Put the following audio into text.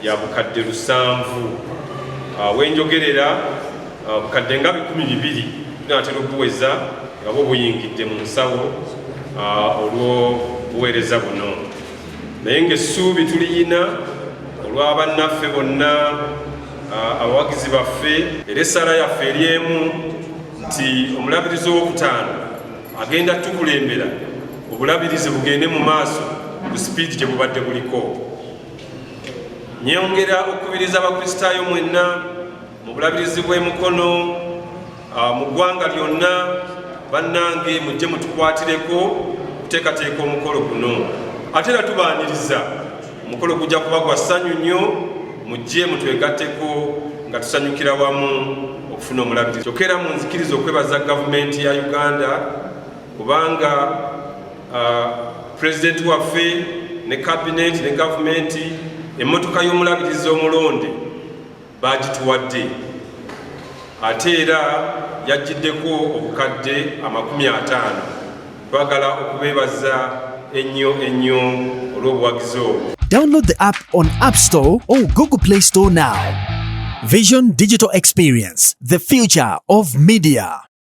ya bukadde 700 wenjogerera bukadde nga 200 natera okuweza nga bwo buyingidde mu nsawo olwo buweereza buno naye ng'essuubi tuliyina olw'abannaffe bonna abawagizi baffe era essala yaffe eri emu nti omulabirizi owokutaano agenda tukulembera obulabirizi bugende mu maaso ku sipiidi gye bubadde buliko. Nyongera okubiriza abakristaayo mwenna mu bulabirizi bw'e Mukono mu ggwanga lyonna bannange mujje mutukwatireko kuteekateeka omukolo guno ate era tubaaniriza omukolo gujja kuba gwa ssanyu nnyo mujje mutwegatteko nga tusanyukira wamu okufuna omulabirizi. Kyokka era munzikiriza okwebaza gavumenti ya Uganda kubanga pulezidenti waffe ne kabineti ne gavumenti emmotoka y'omulabirizi omulonde bagituwadde ate era yajjiddeko obukadde 50. Twagala okubeebaza ennyo olw'obuwagizi obwo. Download the app on App Store or Google Play Store now. Vision Digital Experience, the future of media.